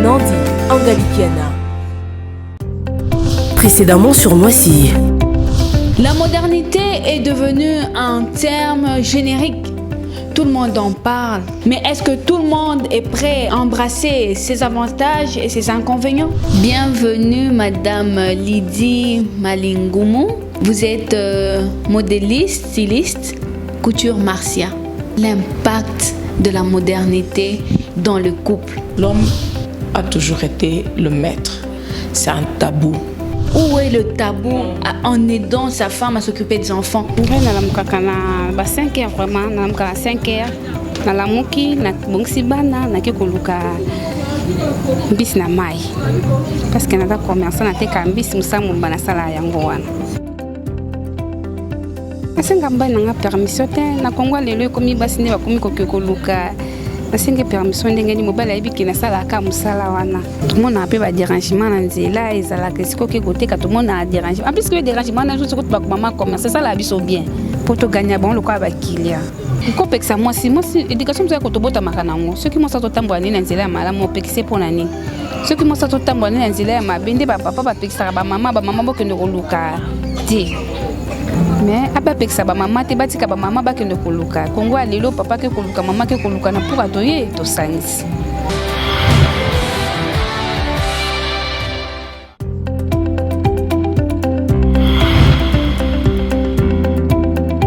Nandi, Angalikiana. Précédemment sur Noisy. La modernité est devenue un terme générique. Tout le monde en parle. Mais est-ce que tout le monde est prêt à embrasser ses avantages et ses inconvénients? Bienvenue Madame Lydie Malingumu. Vous êtes modéliste, styliste, couture martia. L'impact de la modernité dans le couple. L'homme a toujours été le maître. C'est un tabou. Où est le tabou en aidant sa femme à s'occuper des enfants? Je suis 5 heures vraiment, 5 heures. Na lamuki na bongsi bana na kekoluka bis na mai. Parce que na commerçant na teka bis musamu bana sala yango wana. Asenga mbana nga permission te na Kongo lelo komi basine bakomi kokoluka. Asenga permission ndenge ni mobala yebiki na sala ka musala wana. Tout le monde a pe ba dérangement na nzela ezala ke sikoke kote ka tout le monde a dérangement. En plus que dérangement na juste ko ba maman commerce ça la biso bien. Pour te gagner bon le quoi ba kilia. Ko pekisa moi si éducation ça ko to bota makanango. Ceux qui mo sa to tambo ani na nzela mala mo pekise pour nani. Ceux qui mo sa to tambo ani na nzela ma bende ba papa ba pekisa ba maman bo ke ndoluka. Ti. Mais apa pekisa ba maman te batika ba maman ba ke ndoluka. Kongo alelo papa ke koluka maman ke koluka na pour atoyer to sanisi.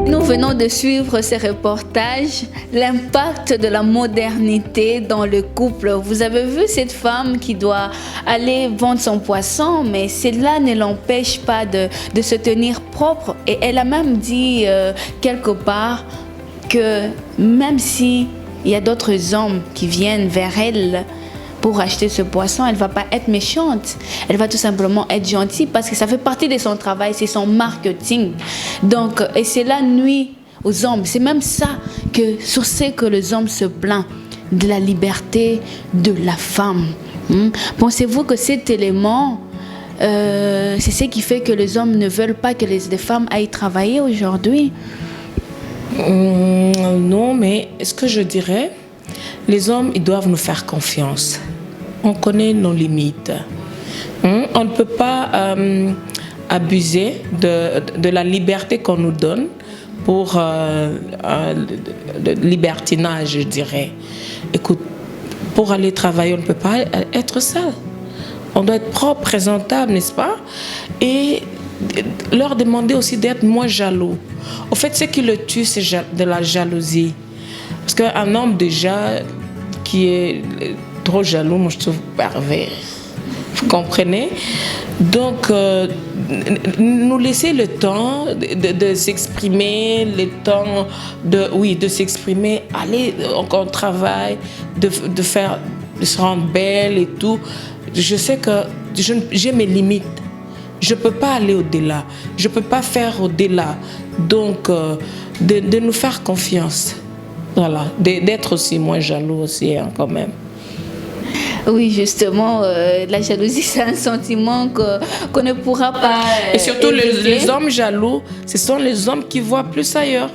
Nous venons de suivre ces reportages, l'impact de la modernité dans le couple. Vous avez vu cette femme qui doit aller vendre son poisson, mais cela ne l'empêche pas de se tenir propre. Et elle a même dit quelque part que même s'il y a d'autres hommes qui viennent vers elle pour acheter ce poisson, elle ne va pas être méchante. Elle va tout simplement être gentille parce que ça fait partie de son travail, c'est son marketing. Donc, et cela nuit aux hommes. C'est même ça sur ce que les hommes se plaignent, de la liberté de la femme. Pensez-vous que cet élément, c'est ce qui fait que les hommes ne veulent pas que les femmes aillent travailler aujourd'hui? Non, mais ce que je dirais, les hommes, ils doivent nous faire confiance. On connaît nos limites. On ne peut pas abuser de la liberté qu'on nous donne pour le libertinage, je dirais. Écoute, pour aller travailler, on ne peut pas être seul. On doit être propre, présentable, n'est-ce pas? Et leur demander aussi d'être moins jaloux. Au fait, ce qui le tue, c'est de la jalousie. Parce qu'un homme déjà qui est trop jaloux, moi je trouve pervers. Vous comprenez? Donc, nous laisser le temps de s'exprimer, le temps de s'exprimer, aller encore au travail, de se rendre belle et tout. Je sais que j'ai mes limites. Je ne peux pas aller au-delà. Je ne peux pas faire au-delà. Donc, de nous faire confiance. Voilà, d'être aussi moins jaloux aussi, hein, quand même. Oui, justement, la jalousie, c'est un sentiment qu'on ne pourra pas et surtout, les hommes jaloux, ce sont les hommes qui voient plus ailleurs.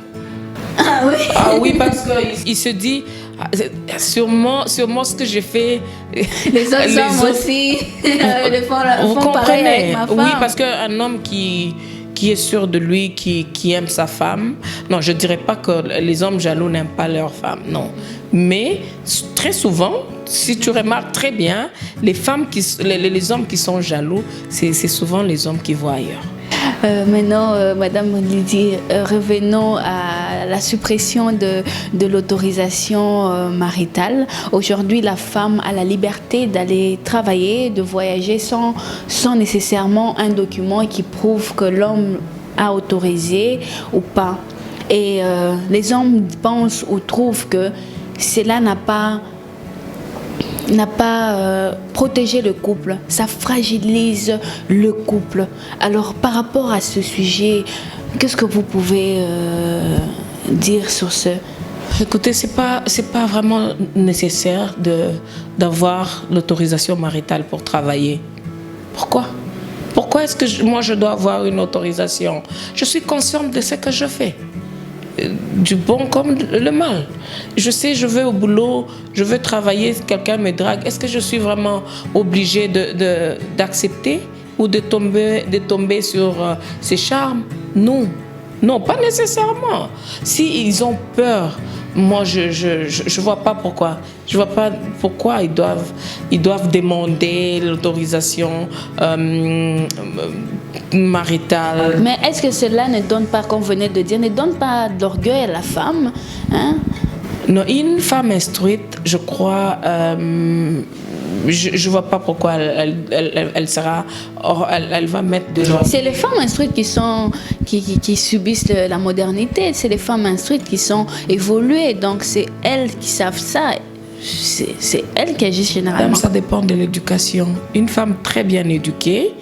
Ah oui? Ah oui, parce qu'il se dit, sûrement ce que j'ai fait... Les autres hommes aussi font pareil avec ma femme. Oui, parce qu'un homme qui est sûr de lui, qui aime sa femme. Non, je ne dirais pas que les hommes jaloux n'aiment pas leur femme, non. Mais très souvent, si tu remarques très bien, les hommes qui sont jaloux, c'est souvent les hommes qui voient ailleurs. Maintenant, Madame Lydie, revenons à la suppression de l'autorisation maritale. Aujourd'hui, la femme a la liberté d'aller travailler, de voyager sans nécessairement un document qui prouve que l'homme a autorisé ou pas. Et les hommes pensent ou trouvent que cela n'a pas protégé le couple, ça fragilise le couple. Alors par rapport à ce sujet, qu'est-ce que vous pouvez dire sur ce? Écoutez, c'est pas vraiment nécessaire d'avoir l'autorisation maritale pour travailler. Pourquoi? Pourquoi est-ce que moi je dois avoir une autorisation? Je suis consciente de ce que je fais. du bon comme le mal. Je sais, je vais au boulot, je veux travailler, quelqu'un me drague. Est-ce que je suis vraiment obligée d'accepter ou de tomber sur ses charmes? Non. Non, pas nécessairement. Si ils ont peur, moi je vois pas pourquoi. Je vois pas pourquoi ils doivent demander l'autorisation maritale. Mais est-ce que cela ne donne pas, comme vous venez de dire, ne donne pas d'orgueil à la femme, hein? Non, une femme instruite, je crois, je vois pas pourquoi elle va mettre de l'ordre. C'est les femmes instruites qui subissent la modernité. C'est les femmes instruites qui sont évoluées. Donc c'est elles qui savent ça. C'est elles qui agissent généralement. Ça dépend de l'éducation. Une femme très bien éduquée,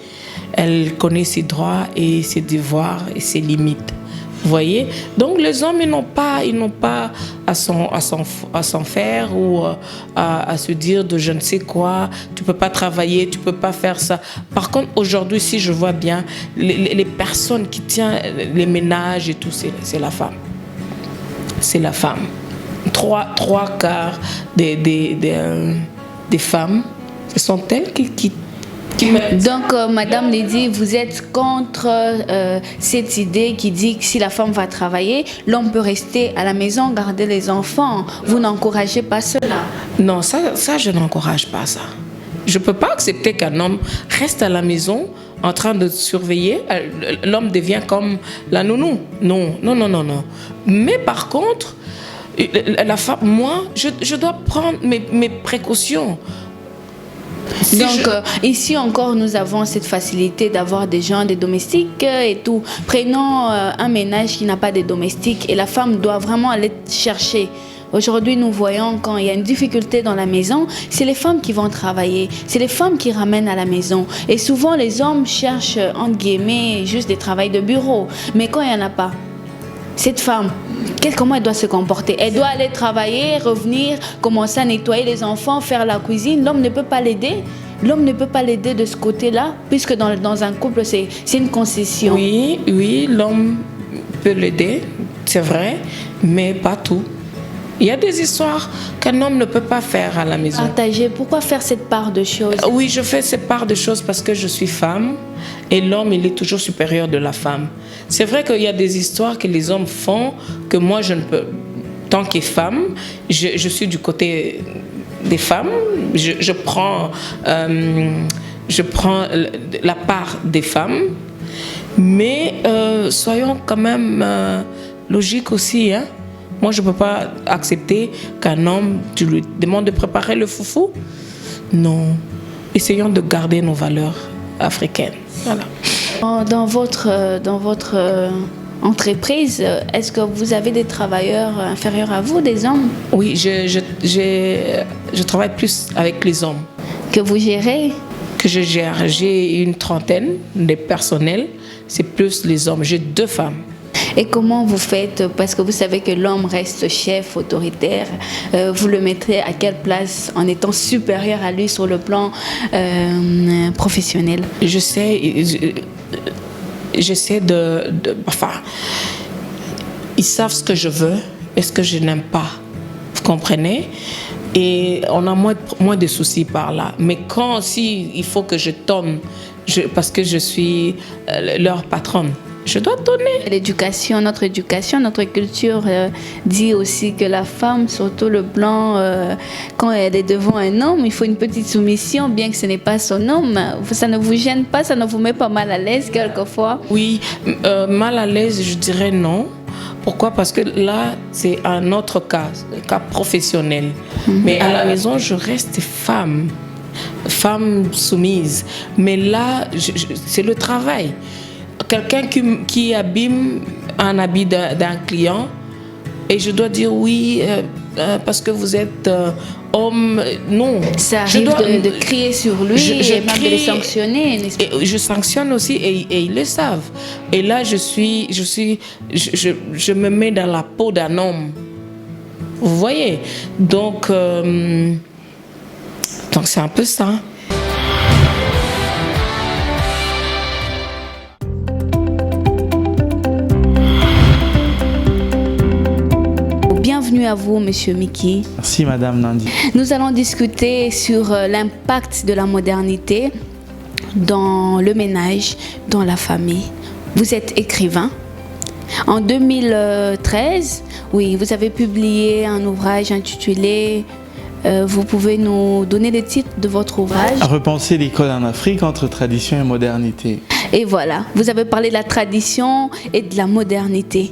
elle connaît ses droits et ses devoirs et ses limites. Vous voyez? Donc les hommes, ils n'ont pas à s'en faire ou à se dire de je ne sais quoi, tu peux pas travailler, tu peux pas faire ça. Par contre, aujourd'hui, si je vois bien, les personnes qui tiennent les ménages et tout, c'est la femme. C'est la femme. Trois quarts des femmes, ce sont elles qui Donc, Madame Lydie, vous êtes contre cette idée qui dit que si la femme va travailler, l'homme peut rester à la maison, garder les enfants. Vous n'encouragez pas cela? Non, ça je n'encourage pas ça. Je ne peux pas accepter qu'un homme reste à la maison en train de surveiller. L'homme devient comme la nounou. Non. Mais par contre, la femme, moi, je dois prendre mes précautions. Donc ici encore nous avons cette facilité d'avoir des gens, des domestiques et tout. Prenons un ménage qui n'a pas de domestiques et la femme doit vraiment aller chercher. Aujourd'hui nous voyons quand il y a une difficulté dans la maison, c'est les femmes qui vont travailler, c'est les femmes qui ramènent à la maison. Et souvent les hommes cherchent entre guillemets juste des travails de bureau. Mais quand il n'y en a pas, cette femme, comment elle doit se comporter? Elle doit aller travailler, revenir, commencer à nettoyer les enfants, faire la cuisine. L'homme ne peut pas l'aider. L'homme ne peut pas l'aider de ce côté-là, puisque dans un couple, c'est une concession. Oui, l'homme peut l'aider, c'est vrai, mais pas tout. Il y a des histoires qu'un homme ne peut pas faire à la maison. Partager, pourquoi faire cette part de choses? Oui, je fais cette part de choses parce que je suis femme et l'homme, il est toujours supérieur de la femme. C'est vrai qu'il y a des histoires que les hommes font que moi, je ne peux. Tant que femme, je suis du côté des femmes. Je prends la part des femmes. Mais soyons quand même logiques aussi, hein. Moi, je ne peux pas accepter qu'un homme, tu lui demandes de préparer le foufou. Non. Essayons de garder nos valeurs africaines. Voilà. Dans votre entreprise, est-ce que vous avez des travailleurs inférieurs à vous, des hommes? Oui, je travaille plus avec les hommes. Que vous gérez? Que je gère. J'ai une trentaine de personnels. C'est plus les hommes. J'ai 2 femmes. Et comment vous faites? Parce que vous savez que l'homme reste chef, autoritaire. Vous le mettrez à quelle place en étant supérieur à lui sur le plan professionnel? J'essaie enfin, ils savent ce que je veux et ce que je n'aime pas. Vous comprenez? Et on a moins de soucis par là. Mais si il faut que je tourne, parce que je suis leur patronne, je dois donner. L'éducation, notre culture dit aussi que la femme, surtout le plan, quand elle est devant un homme, il faut une petite soumission, bien que ce n'est pas son homme. Ça ne vous gêne pas, ça ne vous met pas mal à l'aise quelquefois? Oui, mal à l'aise, je dirais non. Pourquoi? Parce que là, c'est un autre cas, un cas professionnel. Mais à la maison, je reste femme soumise. Mais là, c'est le travail. Quelqu'un qui abîme un habit d'un client et je dois dire oui parce que vous êtes homme, non. Ça arrive de crier sur lui et même de le sanctionner, n'est-ce pas? Et je sanctionne aussi et ils le savent. Et là, je me mets dans la peau d'un homme. Vous voyez? Donc c'est un peu ça. à vous, Monsieur Miki. Merci, Madame Nandi. Nous allons discuter sur l'impact de la modernité dans le ménage, dans la famille. Vous êtes écrivain. En 2013, oui, vous avez publié un ouvrage intitulé vous pouvez nous donner le titre de votre ouvrage? Repenser l'école en Afrique entre tradition et modernité. Et voilà, vous avez parlé de la tradition et de la modernité.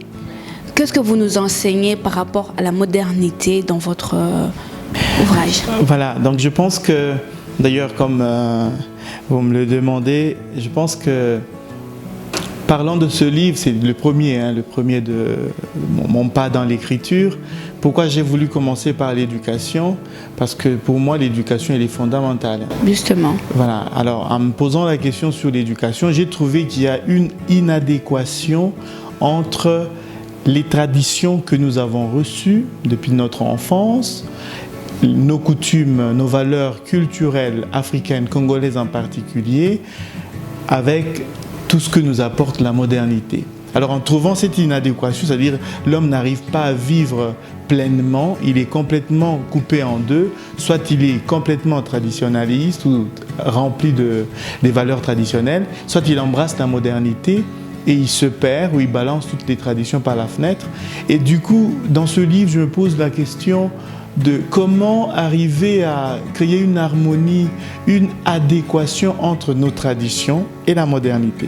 Qu'est-ce que vous nous enseignez par rapport à la modernité dans votre ouvrage? Voilà, donc je pense que, d'ailleurs, comme vous me le demandez, je pense que, parlant de ce livre, c'est le premier de mon pas dans l'écriture. Pourquoi j'ai voulu commencer par l'éducation? Parce que pour moi, l'éducation, elle est fondamentale. Justement. Voilà. Alors, en me posant la question sur l'éducation, j'ai trouvé qu'il y a une inadéquation entre les traditions que nous avons reçues depuis notre enfance, nos coutumes, nos valeurs culturelles africaines, congolaises en particulier, avec tout ce que nous apporte la modernité. Alors en trouvant cette inadéquation, c'est-à-dire l'homme n'arrive pas à vivre pleinement, il est complètement coupé en deux, soit il est complètement traditionnaliste ou rempli des valeurs traditionnelles, soit il embrasse la modernité et il se perd ou il balance toutes les traditions par la fenêtre. Et du coup, dans ce livre, je me pose la question de comment arriver à créer une harmonie, une adéquation entre nos traditions et la modernité.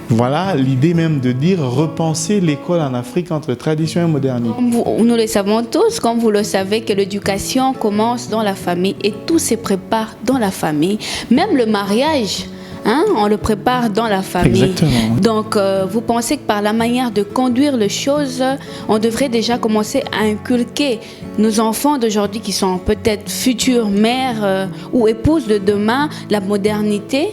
Voilà l'idée même de dire repenser l'école en Afrique entre tradition et modernité. Nous le savons tous, comme vous le savez, que l'éducation commence dans la famille et tout se prépare dans la famille. Même le mariage, on le prépare dans la famille. Exactement. Donc, vous pensez que par la manière de conduire les choses, on devrait déjà commencer à inculquer nos enfants d'aujourd'hui qui sont peut-être futures mères ou épouses de demain, la modernité?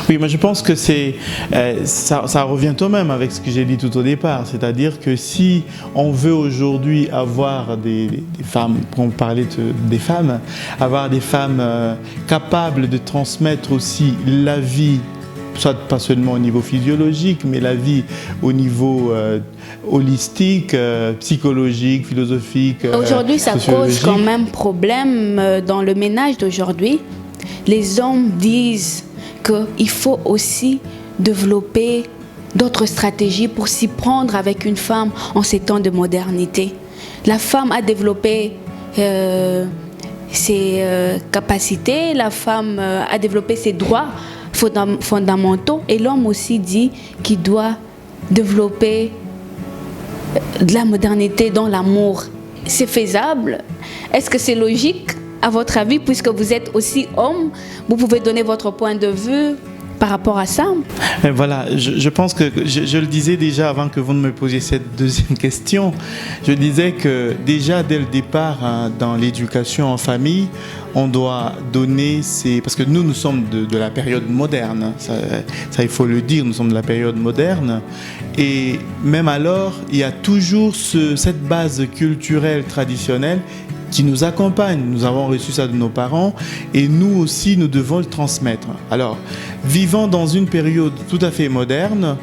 Oui, mais je pense que ça revient tout de même avec ce que j'ai dit tout au départ. C'est-à-dire que si on veut aujourd'hui avoir des femmes, pour parler des femmes, avoir des femmes capables de transmettre aussi la vie, soit pas seulement au niveau physiologique, mais la vie au niveau holistique, psychologique, philosophique. Aujourd'hui, ça cause quand même problème dans le ménage d'aujourd'hui. Les hommes disent qu'il faut aussi développer d'autres stratégies pour s'y prendre avec une femme en ces temps de modernité. La femme a développé ses capacités, la femme a développé ses droits fondamentaux et l'homme aussi dit qu'il doit développer de la modernité dans l'amour. C'est faisable? Est-ce que c'est logique? À votre avis, puisque vous êtes aussi homme, vous pouvez donner votre point de vue par rapport à ça? Voilà, je pense que je le disais déjà avant que vous ne me posiez cette deuxième question. Je disais que déjà dès le départ, dans l'éducation en famille, on doit donner parce que nous sommes de la période moderne, ça il faut le dire, nous sommes de la période moderne. Et même alors, il y a toujours cette base culturelle traditionnelle qui nous accompagne. Nous avons reçu ça de nos parents et nous aussi, nous devons le transmettre. Alors, vivant dans une période tout à fait moderne,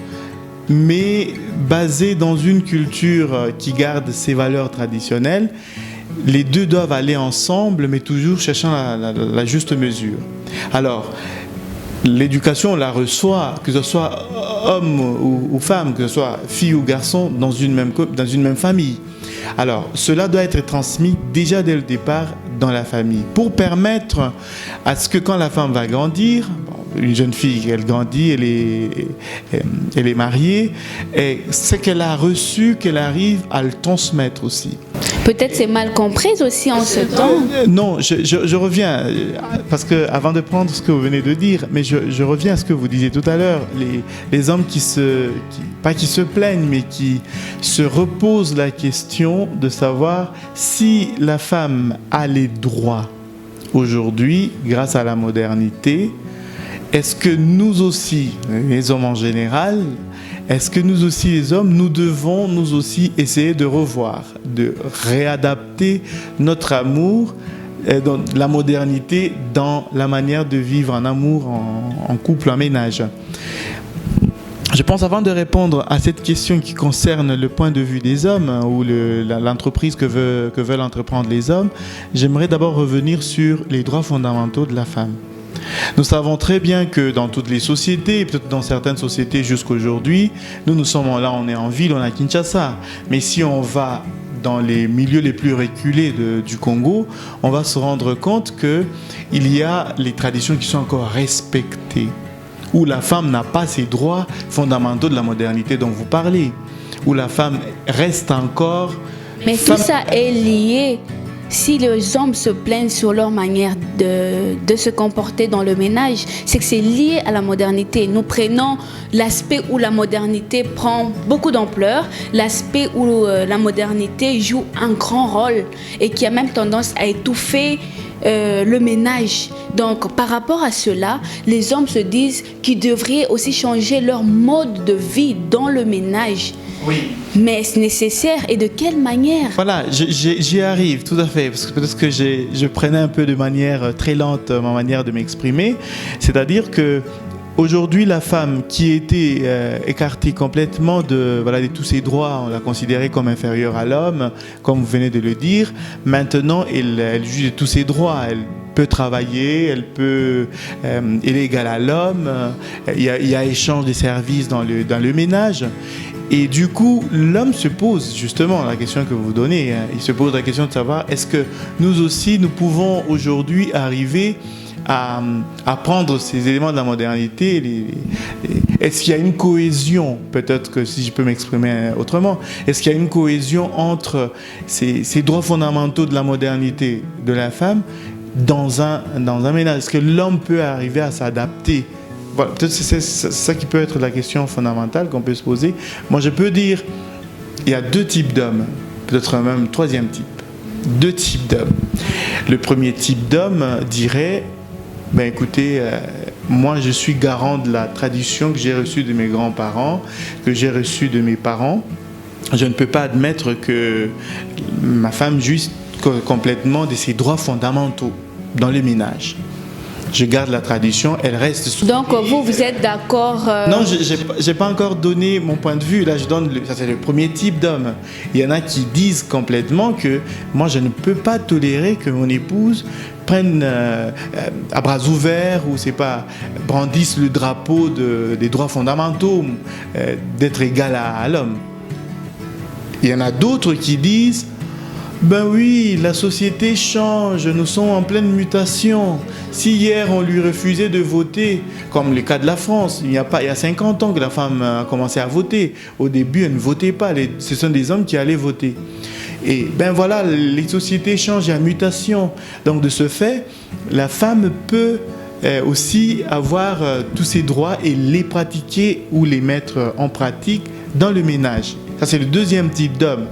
mais basée dans une culture qui garde ses valeurs traditionnelles, les deux doivent aller ensemble, mais toujours cherchant la juste mesure. Alors, l'éducation, on la reçoit, que ce soit homme ou femme, que ce soit fille ou garçon, dans une même famille. Alors, cela doit être transmis déjà dès le départ dans la famille pour permettre à ce que quand la femme va grandir, une jeune fille, elle grandit, elle est mariée, et ce qu'elle a reçu, qu'elle arrive à le transmettre aussi. Peut-être c'est mal compris aussi en ce temps. Non, je reviens, parce que avant de prendre ce que vous venez de dire, mais je reviens à ce que vous disiez tout à l'heure, les hommes pas qui se plaignent, mais qui se reposent la question de savoir si la femme a les droits aujourd'hui, grâce à la modernité. Est-ce que nous aussi, les hommes en général, est-ce que nous aussi les hommes, nous devons nous aussi essayer de revoir, de réadapter notre amour, dans la modernité, dans la manière de vivre en amour, en couple, en ménage? Je pense, avant de répondre à cette question qui concerne le point de vue des hommes ou l'entreprise que veulent entreprendre les hommes, j'aimerais d'abord revenir sur les droits fondamentaux de la femme. Nous savons très bien que dans toutes les sociétés, et peut-être dans certaines sociétés jusqu'aujourd'hui, nous sommes là, on est en ville, on est à Kinshasa. Mais si on va dans les milieux les plus reculés du Congo, on va se rendre compte qu'il y a les traditions qui sont encore respectées, où la femme n'a pas ces droits fondamentaux de la modernité dont vous parlez, où la femme reste encore... Mais tout ça est lié. Si les hommes se plaignent sur leur manière de se comporter dans le ménage, c'est que c'est lié à la modernité. Nous prenons l'aspect où la modernité prend beaucoup d'ampleur, l'aspect où la modernité joue un grand rôle et qui a même tendance à étouffer le ménage. Donc par rapport à cela, les hommes se disent qu'ils devraient aussi changer leur mode de vie dans le ménage. Oui. Mais c'est nécessaire, et de quelle manière? Voilà, j'y arrive, tout à fait, parce que peut-être que je prenais un peu de manière très lente ma manière de m'exprimer, c'est-à-dire que aujourd'hui, la femme qui était écartée complètement de tous ses droits, on l'a considérée comme inférieure à l'homme, comme vous venez de le dire. Maintenant, elle juge de tous ses droits. Elle peut travailler, elle est égale à l'homme. Il y a échange des services dans le ménage. Et du coup, l'homme se pose justement la question que vous donnez. Il se pose la question de savoir, est-ce que nous aussi, nous pouvons aujourd'hui arriver à prendre ces éléments de la modernité, est-ce qu'il y a une cohésion, peut-être que si je peux m'exprimer autrement, est-ce qu'il y a une cohésion entre ces droits fondamentaux de la modernité de la femme dans un ménage? Est-ce que l'homme peut arriver à s'adapter? Voilà, peut-être c'est ça qui peut être la question fondamentale qu'on peut se poser. Moi, je peux dire, il y a deux types d'hommes, peut-être même troisième type. Deux types d'hommes. Le premier type d'homme dirait, écoutez, moi je suis garant de la tradition que j'ai reçue de mes grands-parents, que j'ai reçue de mes parents. Je ne peux pas admettre que ma femme jouisse complètement de ses droits fondamentaux dans le ménage. Je garde la tradition, elle reste sous... Donc vous êtes d'accord Non, je n'ai pas encore donné mon point de vue. Là, ça c'est le premier type d'homme. Il y en a qui disent complètement que moi, je ne peux pas tolérer que mon épouse prenne à bras ouverts ou brandisse le drapeau des droits fondamentaux, d'être égal à l'homme. Il y en a d'autres qui disent... oui, la société change, nous sommes en pleine mutation. Si hier on lui refusait de voter, comme le cas de la France, il y a 50 ans que la femme a commencé à voter. Au début, elle ne votait pas, ce sont des hommes qui allaient voter. Et les sociétés changent, il y a mutation. Donc de ce fait, la femme peut aussi avoir tous ses droits et les pratiquer ou les mettre en pratique dans le ménage. Ça, c'est le deuxième type d'homme.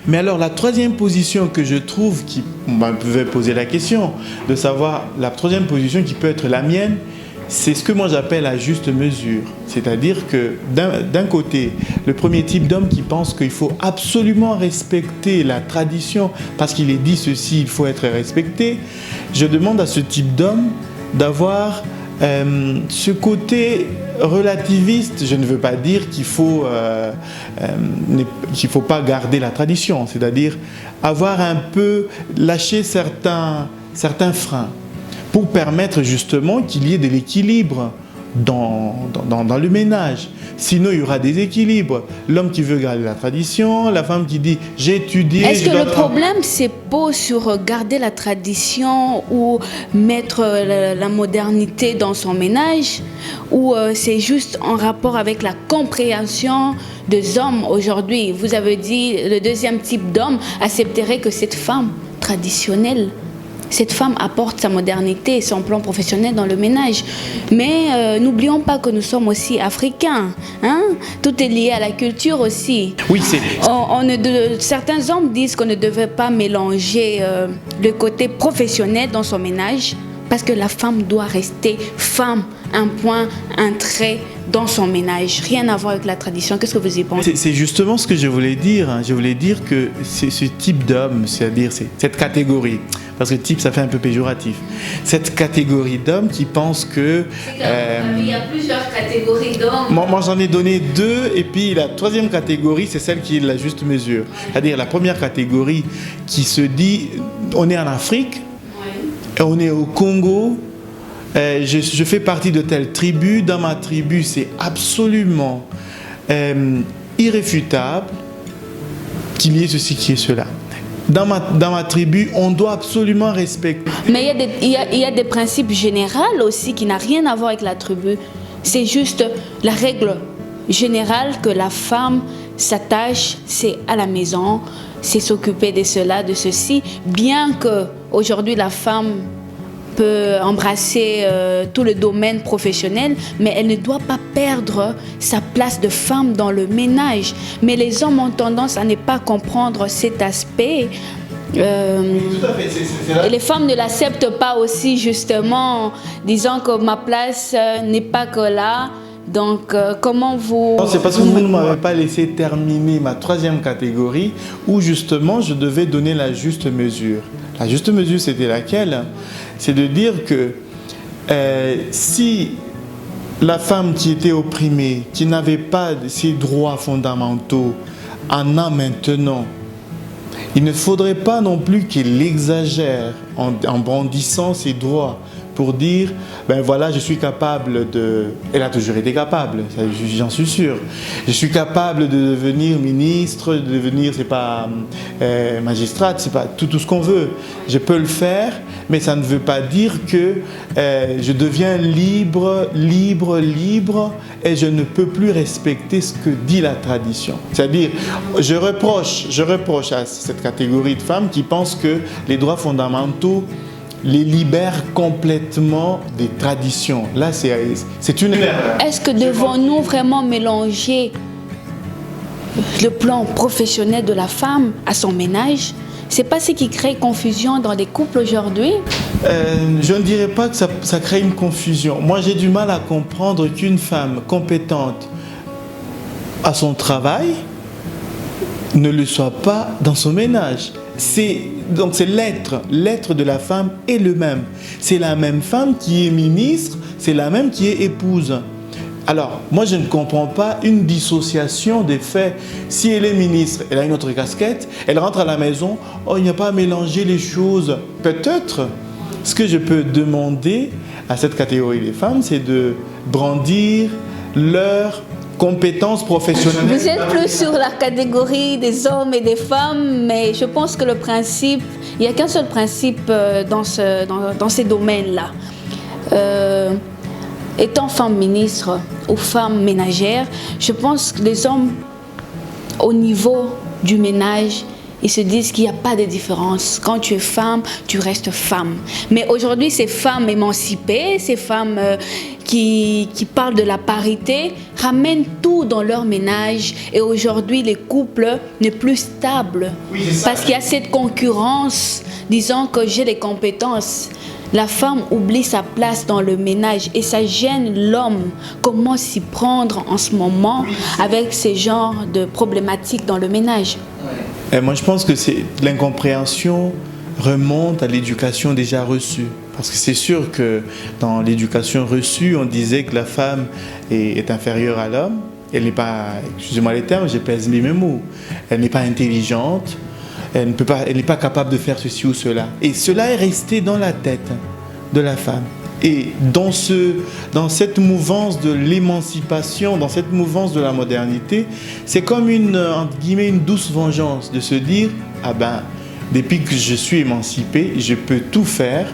Mais alors, la troisième position que je trouve, vous pouvez poser la question, de savoir la troisième position qui peut être la mienne, c'est ce que moi j'appelle la juste mesure. C'est-à-dire que d'un côté, le premier type d'homme qui pense qu'il faut absolument respecter la tradition, parce qu'il est dit ceci, il faut être respecté, je demande à ce type d'homme d'avoir ce côté relativiste. Je ne veux pas dire qu'il faut pas garder la tradition, c'est-à-dire avoir un peu lâché certains freins pour permettre justement qu'il y ait de l'équilibre dans le ménage. Sinon, il y aura des équilibres. L'homme qui veut garder la tradition, la femme qui dit « j'ai étudié ». Est-ce que le problème se pose sur garder la tradition ou mettre la modernité dans son ménage, ou c'est juste en rapport avec la compréhension des hommes aujourd'hui? Vous avez dit le deuxième type d'homme accepterait que cette femme traditionnelle, cette femme apporte sa modernité et son plan professionnel dans le ménage. Mais n'oublions pas que nous sommes aussi africains. Hein? Tout est lié à la culture aussi. Oui, certains hommes disent qu'on ne devait pas mélanger le côté professionnel dans son ménage Parce que la femme doit rester femme, un point, un trait dans son ménage. Rien à voir avec la tradition. Qu'est-ce que vous y pensez? C'est justement ce que je voulais dire. Je voulais dire que c'est ce type d'homme, c'est-à-dire cette catégorie, parce que type, ça fait un peu péjoratif. Cette catégorie d'hommes qui pensent que... il y a plusieurs catégories d'hommes. Moi, j'en ai donné 2, et puis la troisième catégorie, c'est celle qui est la juste mesure. C'est-à-dire la première catégorie qui se dit, on est en Afrique, on est au Congo, je fais partie de telle tribu, dans ma tribu c'est absolument irréfutable qu'il y ait ceci, qu'il y ait cela. Dans ma tribu, on doit absolument respecter. Mais il y a des principes généraux aussi qui n'ont rien à voir avec la tribu. C'est juste la règle générale que la femme s'attache, c'est à la maison, c'est s'occuper de cela, de ceci. Bien que aujourd'hui la femme peut embrasser tout le domaine professionnel, mais elle ne doit pas perdre sa place de femme dans le ménage. Mais les hommes ont tendance à ne pas comprendre cet aspect. Tout à fait, c'est là. Et les femmes ne l'acceptent pas aussi, justement, disant que ma place n'est pas que là. Donc, comment vous... Non, c'est parce que vous ne m'avez pas laissé terminer ma troisième catégorie où justement je devais donner la juste mesure. La juste mesure, c'était laquelle? C'est de dire que si la femme qui était opprimée, qui n'avait pas ses droits fondamentaux, en a maintenant, il ne faudrait pas non plus qu'elle exagère en brandissant ses droits pour dire, ben voilà, je suis capable de... Elle a toujours été capable, j'en suis sûr. Je suis capable de devenir ministre, de devenir, c'est pas magistrate, c'est pas tout ce qu'on veut. Je peux le faire, mais ça ne veut pas dire que je deviens libre, et je ne peux plus respecter ce que dit la tradition. C'est-à-dire, je reproche à cette catégorie de femmes qui pensent que les droits fondamentaux les libère complètement des traditions. Là, c'est une erreur. Est-ce que devons-nous vraiment mélanger le plan professionnel de la femme à son ménage? C'est pas ce qui crée confusion dans les couples aujourd'hui? Je ne dirais pas que ça crée une confusion. Moi, j'ai du mal à comprendre qu'une femme compétente à son travail ne le soit pas dans son ménage. Donc c'est l'être de la femme est le même. C'est la même femme qui est ministre, c'est la même qui est épouse. Alors, moi je ne comprends pas une dissociation des faits. Si elle est ministre, elle a une autre casquette, elle rentre à la maison, oh, il n'y a pas à mélanger les choses. Peut-être, ce que je peux demander à cette catégorie des femmes, c'est de brandir leur compétences professionnelles. Vous êtes plus sur la catégorie des hommes et des femmes, mais je pense que le principe, il n'y a qu'un seul principe dans ces domaines-là. Étant femme ministre ou femme ménagère, je pense que les hommes, au niveau du ménage, ils se disent qu'il n'y a pas de différence. Quand tu es femme, tu restes femme. Mais aujourd'hui, ces femmes émancipées, ces femmes qui parlent de la parité, ramènent tout dans leur ménage. Et aujourd'hui, les couples ne sont plus stables. Oui, parce qu'il y a cette concurrence, disant que j'ai les compétences. La femme oublie sa place dans le ménage et ça gêne l'homme. Comment s'y prendre en ce moment avec ces genres de problématiques dans le ménage? Et moi, je pense que l'incompréhension remonte à l'éducation déjà reçue. Parce que c'est sûr que dans l'éducation reçue, on disait que la femme est inférieure à l'homme. Elle n'est pas, excusez-moi les termes, je pèse mes mots. Elle n'est pas intelligente. Elle n'est pas capable de faire ceci ou cela. Et cela est resté dans la tête de la femme. Et dans cette mouvance de l'émancipation, dans cette mouvance de la modernité, c'est comme entre guillemets, une douce vengeance de se dire, ah ben, depuis que je suis émancipée, je peux tout faire.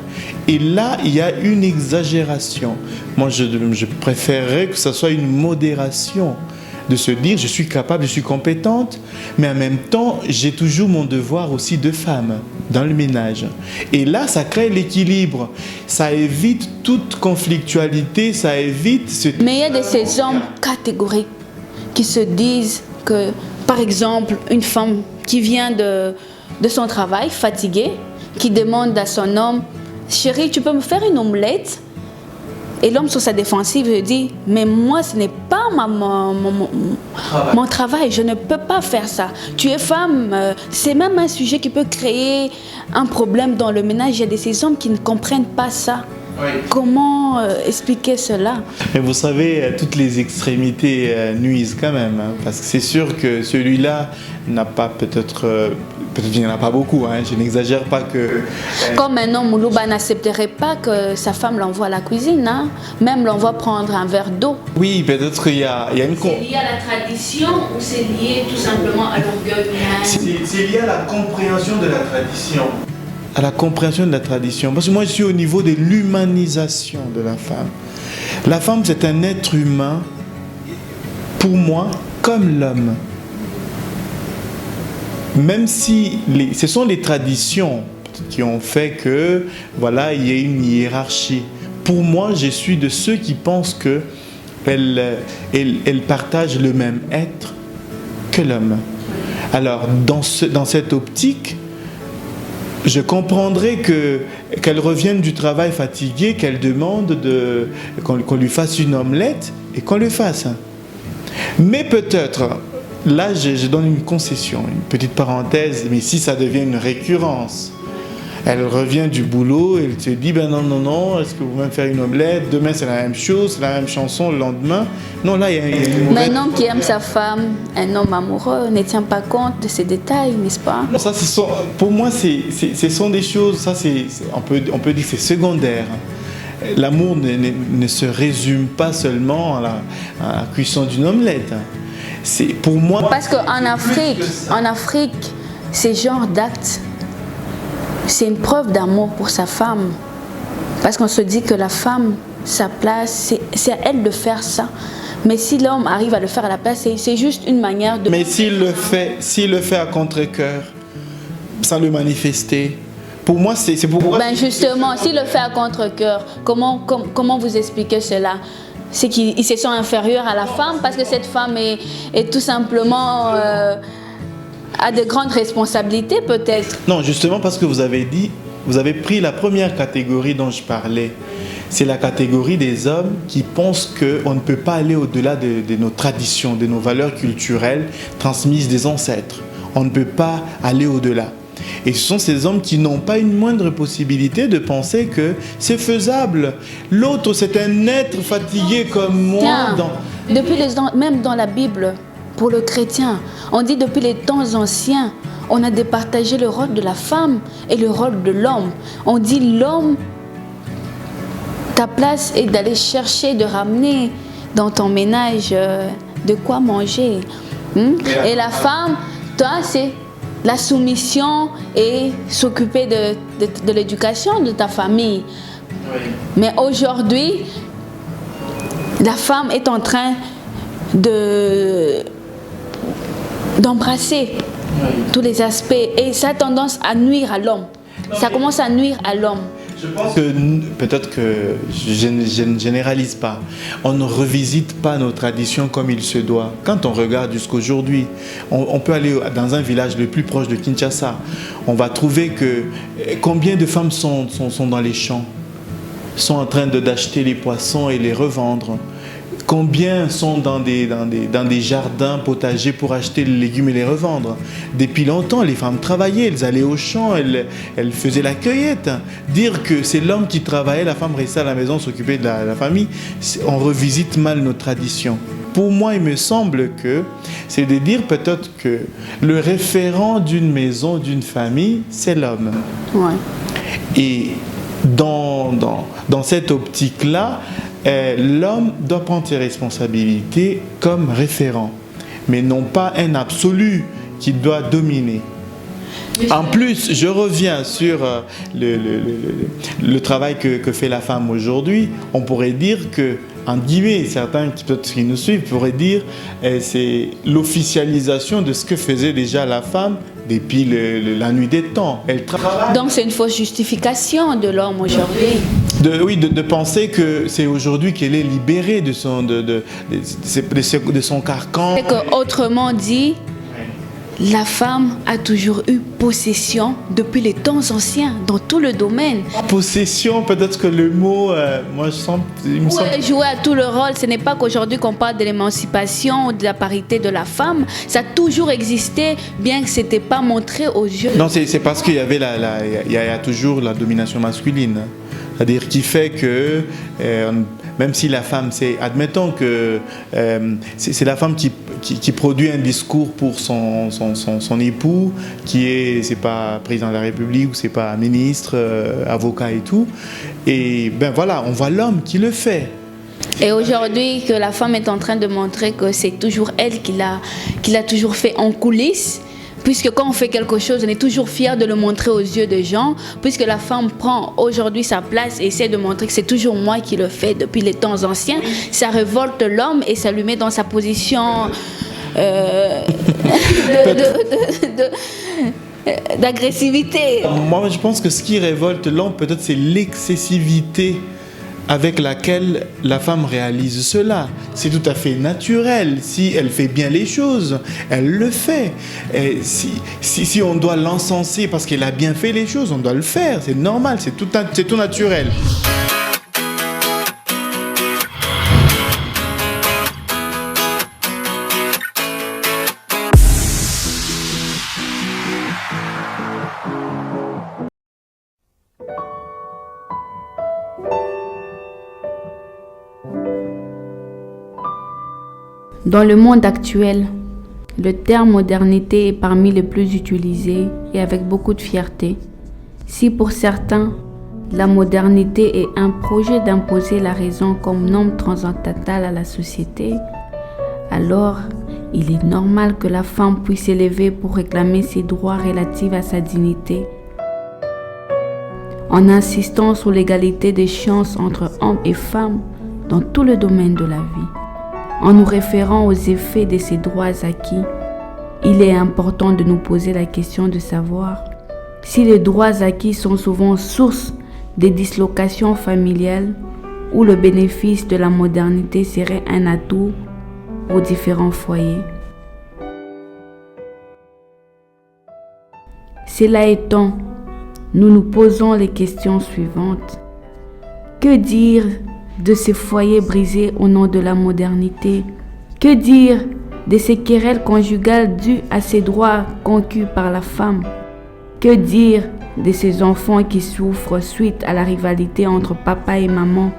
Et là, il y a une exagération. Moi, je préférerais que ce soit une modération. De se dire, je suis capable, je suis compétente, mais en même temps, j'ai toujours mon devoir aussi de femme dans le ménage. Et là, ça crée l'équilibre. Ça évite toute conflictualité, ça évite... Mais il y a de ces hommes catégoriques qui se disent que, par exemple, une femme qui vient de son travail, fatiguée, qui demande à son homme, chérie, tu peux me faire une omelette? Et l'homme sur sa défensive dit, mais moi ce n'est pas mon travail, je ne peux pas faire ça. Tu es femme, c'est même un sujet qui peut créer un problème dans le ménage. Il y a ces hommes qui ne comprennent pas ça. Oui. Comment expliquer cela? Mais vous savez, toutes les extrémités nuisent quand même, hein, parce que c'est sûr que celui-là n'a pas peut-être il n'y en a pas beaucoup, hein, je n'exagère pas que... Comme un homme, Moulouba n'accepterait pas que sa femme l'envoie à la cuisine, hein, même l'envoie prendre un verre d'eau. Oui, peut-être qu'il y a une... C'est lié à la tradition ou c'est lié tout simplement à l'orgueil humain? C'est lié à la compréhension de la tradition. À la compréhension de la tradition. Parce que moi, je suis au niveau de l'humanisation de la femme. La femme, c'est un être humain, pour moi, comme l'homme. Même si ce sont les traditions qui ont fait que, voilà, il y a une hiérarchie. Pour moi, je suis de ceux qui pensent qu'elle partage le même être que l'homme. Alors, dans cette optique, je comprendrais qu'elle revienne du travail fatiguée, qu'elle demande qu'on lui fasse une omelette et qu'on le fasse. Mais peut-être... Là, je donne une concession, une petite parenthèse, mais si ça devient une récurrence, elle revient du boulot et elle te dit, ben non, est-ce que vous pouvez me faire une omelette? Demain, c'est la même chose, c'est la même chanson, le lendemain. Non, là, il y a une mauvaise... Mais un homme qui aime sa femme, un homme amoureux, ne tient pas compte de ces détails, n'est-ce pas? Non, ça, pour moi, ce sont des choses, ça, on peut dire que c'est secondaire. L'amour ne se résume pas seulement à la cuisson d'une omelette. C'est pour moi... Parce qu'en Afrique, ces genres d'actes, c'est une preuve d'amour pour sa femme. Parce qu'on se dit que la femme, sa place, c'est à elle de faire ça. Mais si l'homme arrive à le faire à la place, c'est juste une manière de... Mais s'il le fait à contre-cœur, sans le manifester, pour moi, c'est pourquoi... Ben justement, s'il le fait à contre-cœur, comment vous expliquez cela? C'est qu'il se sent inférieur à la femme parce que cette femme est tout simplement a de grandes responsabilités peut-être. Non, justement parce que vous avez pris la première catégorie dont je parlais. C'est la catégorie des hommes qui pensent qu'on ne peut pas aller au-delà de nos traditions, de nos valeurs culturelles transmises des ancêtres. On ne peut pas aller au-delà. Et ce sont ces hommes qui n'ont pas une moindre possibilité de penser que c'est faisable. L'autre, c'est un être fatigué comme moi. Tiens, même dans la Bible, pour le chrétien, on dit depuis les temps anciens, on a départagé le rôle de la femme et le rôle de l'homme. On dit l'homme, ta place est d'aller chercher, de ramener dans ton ménage de quoi manger. Et la femme, toi, c'est... la soumission et s'occuper de l'éducation de ta famille. Oui. Mais aujourd'hui, la femme est en train d'embrasser tous les aspects et ça a tendance à nuire à l'homme. Ça commence à nuire à l'homme. Je pense que peut-être que je ne généralise pas. On ne revisite pas nos traditions comme il se doit. Quand on regarde jusqu'aujourd'hui, on peut aller dans un village le plus proche de Kinshasa. On va trouver que combien de femmes sont dans les champs, sont en train d'acheter les poissons et les revendre. Combien sont dans des jardins potagers pour acheter les légumes et les revendre? Depuis longtemps, les femmes travaillaient, elles allaient au champ, elles faisaient la cueillette. Dire que c'est l'homme qui travaillait, la femme restait à la maison, s'occupait de la famille, on revisite mal nos traditions. Pour moi, il me semble que c'est de dire peut-être que le référent d'une maison, d'une famille, c'est l'homme. Ouais. Et dans cette optique-là, l'homme doit prendre ses responsabilités comme référent, mais non pas un absolu qui doit dominer. En plus, je reviens sur le travail que fait la femme aujourd'hui. On pourrait dire que, en guillemets, certains qui nous suivent pourraient dire c'est l'officialisation de ce que faisait déjà la femme depuis la nuit des temps. Elle travaille. Donc c'est une fausse justification de l'homme aujourd'hui. De penser que c'est aujourd'hui qu'elle est libérée de son carcan. C'est qu'autrement dit, La femme a toujours eu possession depuis les temps anciens dans tout le domaine. Possession, peut-être que le mot, moi il me semble... Jouer à tout le rôle, ce n'est pas qu'aujourd'hui qu'on parle de l'émancipation ou de la parité de la femme. Ça a toujours existé, bien que ce n'était pas montré aux yeux. Non, c'est parce qu'il y avait il y a toujours la domination masculine. C'est-à-dire qui fait que, même si la femme, admettons que c'est la femme qui produit un discours pour son époux, c'est pas président de la République ou c'est pas ministre, avocat et tout. Et ben voilà, on voit l'homme qui le fait. Et aujourd'hui, que la femme est en train de montrer que c'est toujours elle qui l'a toujours fait en coulisses. Puisque quand on fait quelque chose, on est toujours fier de le montrer aux yeux des gens. Puisque la femme prend aujourd'hui sa place et essaie de montrer que c'est toujours moi qui le fais depuis les temps anciens, ça révolte l'homme et ça lui met dans sa position d'agressivité. Moi, je pense que ce qui révolte l'homme, peut-être, c'est l'excessivité avec laquelle la femme réalise cela. C'est tout à fait naturel. Si elle fait bien les choses, elle le fait. Et si on doit l'encenser parce qu'elle a bien fait les choses, on doit le faire. C'est normal, c'est tout naturel. Dans le monde actuel, le terme modernité est parmi les plus utilisés et avec beaucoup de fierté. Si pour certains, la modernité est un projet d'imposer la raison comme norme transcendantale à la société, alors il est normal que la femme puisse s'élever pour réclamer ses droits relatifs à sa dignité, en insistant sur l'égalité des chances entre hommes et femmes dans tout le domaine de la vie. En nous référant aux effets de ces droits acquis, il est important de nous poser la question de savoir si les droits acquis sont souvent source des dislocations familiales ou le bénéfice de la modernité serait un atout pour différents foyers. Cela étant, nous nous posons les questions suivantes. Que dire de ces foyers brisés au nom de la modernité? Que dire de ces querelles conjugales dues à ces droits conquis par la femme? Que dire de ces enfants qui souffrent suite à la rivalité entre papa et maman?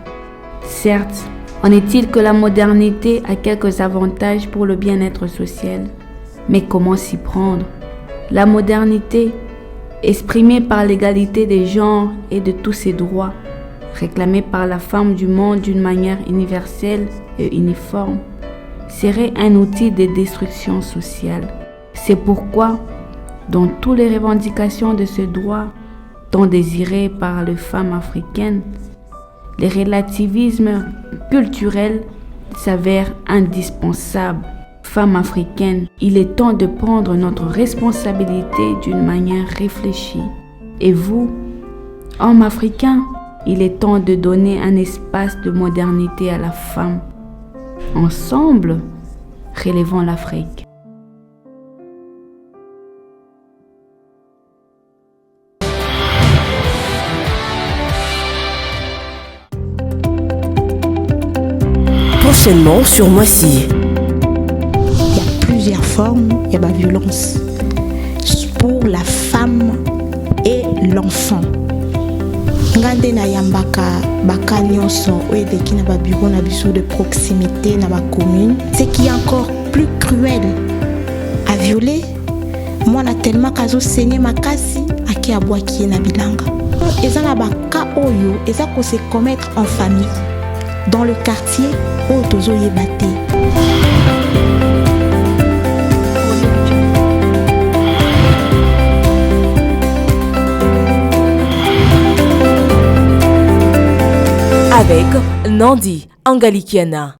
Certes, en est-il que la modernité a quelques avantages pour le bien-être social, mais comment s'y prendre? La modernité, exprimée par l'égalité des genres et de tous ses droits, réclamée par la femme du monde d'une manière universelle et uniforme, serait un outil de destruction sociale. C'est pourquoi, dans toutes les revendications de ce droit, tant désiré par les femmes africaines, les relativismes culturels s'avèrent indispensables. Femmes africaines, il est temps de prendre notre responsabilité d'une manière réfléchie. Et vous, hommes africains, il est temps de donner un espace de modernité à la femme. Ensemble, relevons l'Afrique. Prochainement sur Moissy. Il y a plusieurs formes, il y a la violence pour la femme et l'enfant. Ngande na yambaka baka nyonso oyedeki na ba bureau na biso de proximité na ba commune. Ce qui est encore plus cruel à violer, moi na tellement kazo saigner makasi aki abwaki na bilanga. Eza na baka oyo eza ko se commettre en famille dans le quartier oyo tozo yebate. Avec Nandi Angalikiana.